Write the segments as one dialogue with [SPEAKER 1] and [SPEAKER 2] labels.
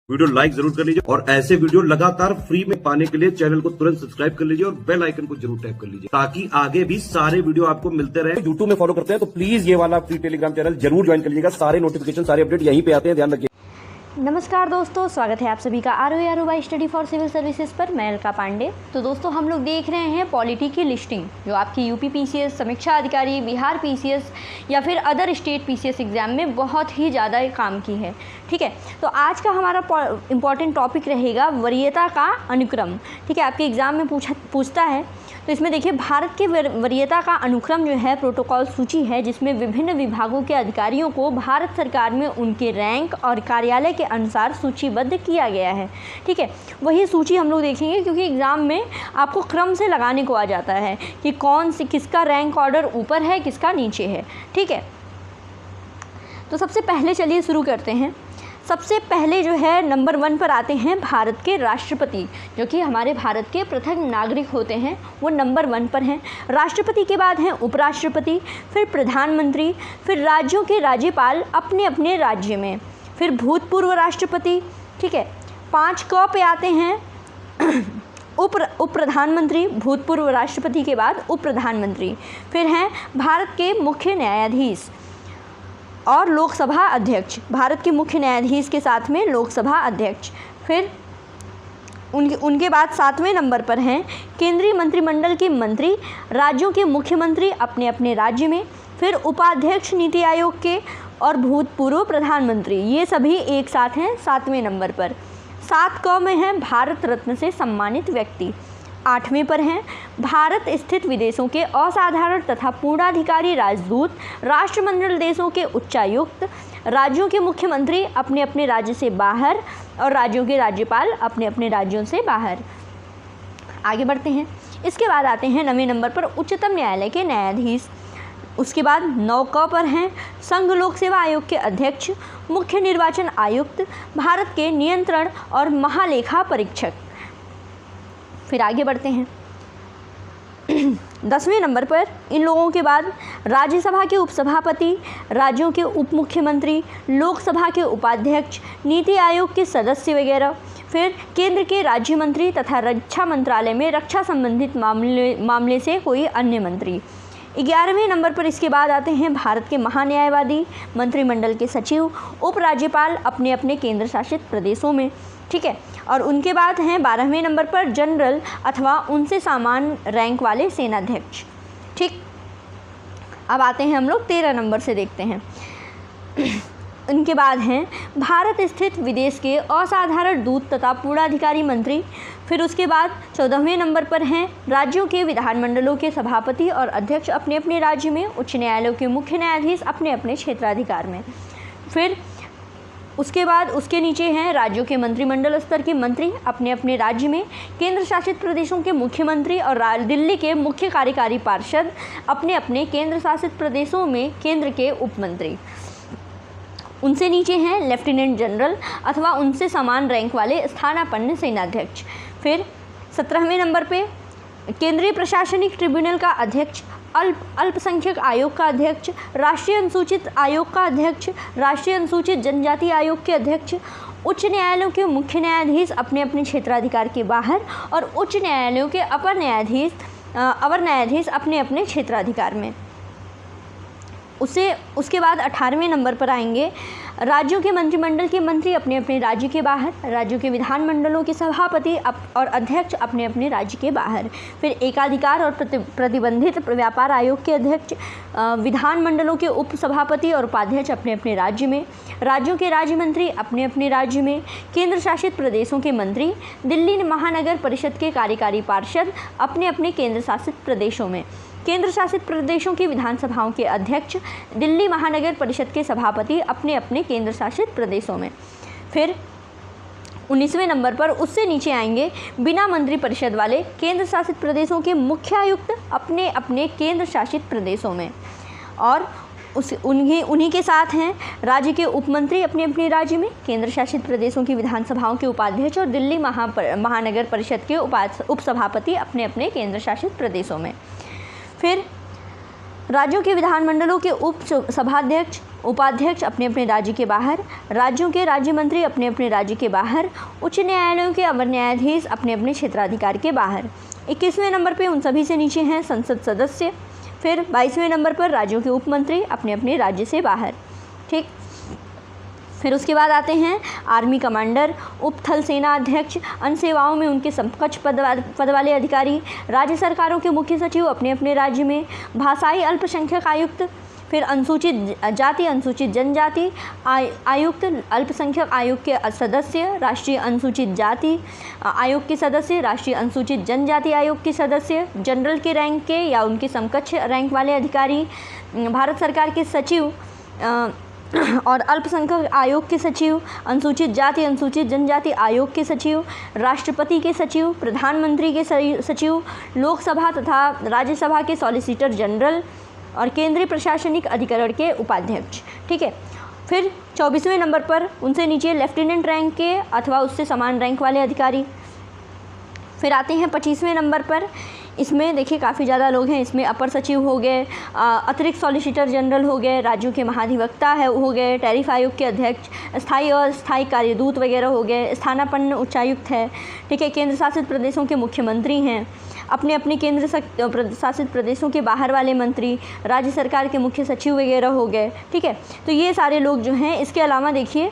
[SPEAKER 1] Video like जरूर कर लीजिए और ऐसे वीडियो लगातार फ्री में पाने के लिए चैनल को तुरंत सब्सक्राइब कर लीजिए और बेल आइकन को जरूर टैप कर लीजिए ताकि आगे भी सारे वीडियो आपको मिलते रहे। यूट्यूब में फॉलो करते हैं तो प्लीज ये वाला फ्री टेलीग्राम चैनल जरूर ज्वाइन कर लीजिएगा। सारे नोटिफिकेशन सारे अपडेट यहीं पे आते हैं, ध्यान रखिए।
[SPEAKER 2] नमस्कार दोस्तों, स्वागत है आप सभी का RO study for civil services पर। मैं अलका पांडे। तो दोस्तों हम लोग देख रहे हैं पॉलिटी की लिस्टिंग जो आपकी यूपी पीसीएस, समीक्षा अधिकारी, बिहार पीसीएस या फिर अदर स्टेट पीसीएस एग्जाम में बहुत ही ज़्यादा काम की है। ठीक है, तो आज का हमारा इम्पॉर्टेंट टॉपिक रहेगा वरीयता का अनुक्रम। ठीक है, आपके एग्ज़ाम में पूछता है। तो इसमें देखिए भारत के वरीयता का अनुक्रम जो है प्रोटोकॉल सूची है जिसमें विभिन्न विभागों के अधिकारियों को भारत सरकार में उनके रैंक और कार्यालय के अनुसार सूचीबद्ध किया गया है। ठीक है, वही सूची हम लोग देखेंगे क्योंकि एग्ज़ाम में आपको क्रम से लगाने को आ जाता है कि कौन से किसका रैंक ऑर्डर ऊपर है, किसका नीचे है। ठीक है, तो सबसे पहले चलिए शुरू करते हैं। सबसे पहले जो है नंबर 1 पर आते हैं भारत के राष्ट्रपति, जो कि हमारे भारत के प्रथम नागरिक होते हैं, वो नंबर 1 पर हैं। राष्ट्रपति के बाद हैं उपराष्ट्रपति, फिर प्रधानमंत्री, फिर राज्यों के राज्यपाल अपने अपने राज्य में, फिर भूतपूर्व राष्ट्रपति। ठीक है, 5 क पे आते हैं उप प्रधानमंत्री, भूतपूर्व राष्ट्रपति के बाद उप प्रधानमंत्री, फिर हैं भारत के मुख्य न्यायाधीश और लोकसभा अध्यक्ष। भारत के मुख्य न्यायाधीश के साथ में लोकसभा अध्यक्ष। फिर उनके बाद 7वें नंबर पर हैं केंद्रीय मंत्रिमंडल के मंत्री, राज्यों के मुख्यमंत्री अपने अपने राज्य में, फिर उपाध्यक्ष नीति आयोग के और भूतपूर्व प्रधानमंत्री। ये सभी एक साथ हैं 7वें नंबर पर। 7 क में है भारत रत्न से सम्मानित व्यक्ति। 8वें पर हैं भारत स्थित विदेशों के असाधारण तथा पूर्णाधिकारी राजदूत, राष्ट्रमंडल देशों के उच्चायुक्त, राज्यों के मुख्यमंत्री अपने अपने राज्य से बाहर और राज्यों के राज्यपाल अपने अपने राज्यों से बाहर। आगे बढ़ते हैं। इसके बाद आते हैं 9वें नंबर पर उच्चतम न्यायालय के न्यायाधीश। उसके बाद 9 क पर हैं संघ लोक सेवा आयोग के अध्यक्ष, मुख्य निर्वाचन आयुक्त, भारत के नियंत्रण और महालेखा परीक्षक। फिर आगे बढ़ते हैं 10वें नंबर पर इन लोगों के बाद राज्यसभा के उपसभापति, राज्यों के उप मुख्यमंत्री, लोकसभा के उपाध्यक्ष, नीति आयोग के सदस्य वगैरह। फिर केंद्र के राज्य मंत्री तथा रक्षा मंत्रालय में रक्षा संबंधित मामले से कोई अन्य मंत्री। 11वें नंबर पर इसके बाद आते हैं भारत के महान्यायवादी, मंत्रिमंडल के सचिव, उपराज्यपाल अपने अपने केंद्र शासित प्रदेशों में। ठीक है, और उनके बाद हैं 12वें नंबर पर जनरल अथवा उनसे समान रैंक वाले सेनाध्यक्ष। ठीक, अब आते हैं हम लोग 13 नंबर से देखते हैं। उनके बाद हैं भारत स्थित विदेश के असाधारण दूत तथा पूर्णाधिकारी मंत्री। फिर उसके बाद 14वें नंबर पर हैं राज्यों के विधानमंडलों के सभापति और अध्यक्ष अपने अपने राज्य में, उच्च न्यायालयों के मुख्य न्यायाधीश अपने अपने क्षेत्राधिकार में। फिर उसके बाद उसके नीचे हैं राज्यों के मंत्रिमंडल स्तर के मंत्री अपने अपने राज्य में, केंद्र शासित प्रदेशों के मुख्यमंत्री और दिल्ली के मुख्य कार्यकारी पार्षद अपने अपने केंद्र शासित प्रदेशों में केंद्र के उपमंत्री। उनसे नीचे हैं लेफ्टिनेंट जनरल अथवा उनसे समान रैंक वाले स्थानापन्न सेनाध्यक्ष। फिर 17वें नंबर पे केंद्रीय प्रशासनिक ट्रिब्यूनल का अध्यक्ष, अल्पसंख्यक आयोग का अध्यक्ष, राष्ट्रीय अनुसूचित आयोग का अध्यक्ष, राष्ट्रीय अनुसूचित जनजाति आयोग के अध्यक्ष, उच्च न्यायालयों के मुख्य न्यायाधीश अपने अपने क्षेत्राधिकार के बाहर और उच्च न्यायालयों के अवर न्यायाधीश अपने अपने क्षेत्राधिकार में। उसके बाद 18वें नंबर पर आएंगे राज्यों के मंत्रिमंडल के मंत्री अपने अपने राज्य के बाहर, राज्यों के विधानमंडलों के सभापति और अध्यक्ष अपने अपने राज्य के बाहर। फिर एकाधिकार और प्रतिबंधित व्यापार आयोग के अध्यक्ष, विधानमंडलों के उप सभापति और उपाध्यक्ष अपने अपने राज्य में, राज्यों के राज्य मंत्री अपने अपने राज्य में, केंद्र शासित प्रदेशों के मंत्री, दिल्ली महानगर परिषद के कार्यकारी पार्षद अपने अपने केंद्र शासित प्रदेशों में, केंद्र शासित प्रदेशों की विधानसभाओं के अध्यक्ष, दिल्ली महानगर परिषद के सभापति अपने अपने केंद्र शासित प्रदेशों में। फिर 19वें नंबर पर उससे नीचे आएंगे बिना मंत्री परिषद वाले केंद्र शासित प्रदेशों के मुख्य आयुक्त अपने अपने केंद्र शासित प्रदेशों में, और उन्हीं के साथ हैं राज्य के उपमंत्री अपने अपने राज्य में, केंद्र शासित प्रदेशों की विधानसभाओं के उपाध्यक्ष और दिल्ली महानगर परिषद के उपसभापति अपने अपने केंद्र शासित प्रदेशों में। फिर राज्यों के विधानमंडलों के उप सभाध्यक्ष, उपाध्यक्ष अपने अपने राज्य के बाहर, राज्यों के राज्य मंत्री अपने अपने राज्य के बाहर, उच्च न्यायालयों के अवर न्यायाधीश अपने अपने क्षेत्राधिकार के बाहर। 21वें नंबर पे उन सभी से नीचे हैं संसद सदस्य। फिर 22वें नंबर पर राज्यों के उप मंत्री अपने अपने राज्य से बाहर। ठीक, फिर उसके बाद आते हैं आर्मी कमांडर, उप थल सेना अध्यक्ष, अन्य सेवाओं में उनके समकक्ष पद वाले अधिकारी, राज्य सरकारों के मुख्य सचिव अपने अपने राज्य में, भाषाई अल्पसंख्यक आयुक्त, फिर अनुसूचित जाति अनुसूचित जनजाति आयुक्त, अल्पसंख्यक आयोग के सदस्य, राष्ट्रीय अनुसूचित जाति आयोग के सदस्य, राष्ट्रीय अनुसूचित जनजाति आयोग के सदस्य, जनरल के रैंक के या उनके समकक्ष रैंक वाले अधिकारी, भारत सरकार के सचिव और अल्पसंख्यक आयोग के सचिव, अनुसूचित जाति अनुसूचित जनजाति आयोग के सचिव, राष्ट्रपति के सचिव, प्रधानमंत्री के सचिव, लोकसभा तथा राज्यसभा के सॉलिसिटर जनरल और केंद्रीय प्रशासनिक अधिकरण के उपाध्यक्ष। ठीक है, फिर 24वें नंबर पर उनसे नीचे लेफ्टिनेंट रैंक के अथवा उससे समान रैंक वाले अधिकारी। फिर आते हैं 25वें नंबर पर, इसमें देखिए काफ़ी ज़्यादा लोग हैं। इसमें अपर सचिव हो गए, अतिरिक्त सॉलिसिटर जनरल हो गए, राज्यों के महाधिवक्ता हो गए, टैरिफ आयोग के अध्यक्ष, स्थायी और अस्थायी कार्यदूत वगैरह हो गए, स्थानापन्न उच्चायुक्त है। ठीक है, केंद्र शासित प्रदेशों के मुख्यमंत्री हैं, अपने अपने केंद्र शासित प्रदेशों के बाहर वाले मंत्री, राज्य सरकार के मुख्य सचिव वगैरह हो गए। ठीक है, तो ये सारे लोग जो हैं। इसके अलावा देखिए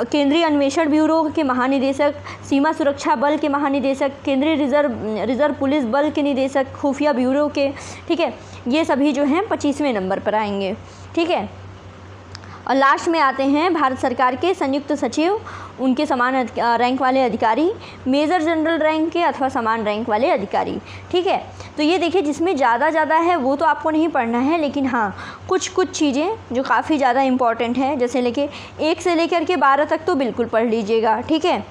[SPEAKER 2] केंद्रीय अन्वेषण ब्यूरो के महानिदेशक, सीमा सुरक्षा बल के महानिदेशक, केंद्रीय रिजर्व पुलिस बल के निदेशक, खुफिया ब्यूरो के। ठीक है, ये सभी जो हैं 25वें नंबर पर आएंगे। ठीक है, और लास्ट में आते हैं भारत सरकार के संयुक्त सचिव, उनके समान रैंक वाले अधिकारी, मेजर जनरल रैंक के अथवा समान रैंक वाले अधिकारी। ठीक है, तो ये देखिए जिसमें ज़्यादा है वो तो आपको नहीं पढ़ना है, लेकिन हाँ कुछ चीज़ें जो काफ़ी ज़्यादा इम्पॉर्टेंट है, जैसे 1 से लेकर के 12 तक तो बिल्कुल पढ़ लीजिएगा। ठीक है,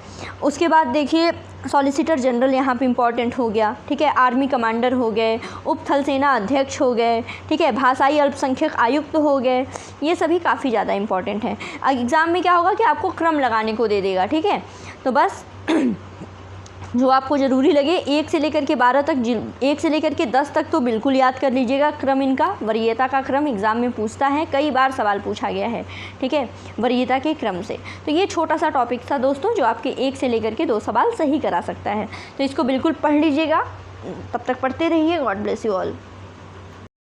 [SPEAKER 2] उसके बाद देखिए सॉलिसिटर जनरल यहाँ पे इम्पॉर्टेंट हो गया। ठीक है, आर्मी कमांडर हो गए, उप थल सेना अध्यक्ष हो गए। ठीक है, भाषाई अल्पसंख्यक आयुक्त हो गए। ये सभी काफ़ी ज़्यादा इम्पॉर्टेंट है। एग्ज़ाम में क्या होगा कि आपको क्रम लगाने को दे देगा। ठीक है, तो बस जो आपको ज़रूरी लगे 1 से लेकर के 12 तक, 1 से लेकर के 10 तक तो बिल्कुल याद कर लीजिएगा। क्रम इनका वरीयता का क्रम एग्ज़ाम में पूछता है, कई बार सवाल पूछा गया है। ठीक है, वरीयता के क्रम से। तो ये छोटा सा टॉपिक था दोस्तों, जो आपके 1 से लेकर के 2 सवाल सही करा सकता है। तो इसको बिल्कुल पढ़ लीजिएगा। तब तक पढ़ते रहिए। God bless you all.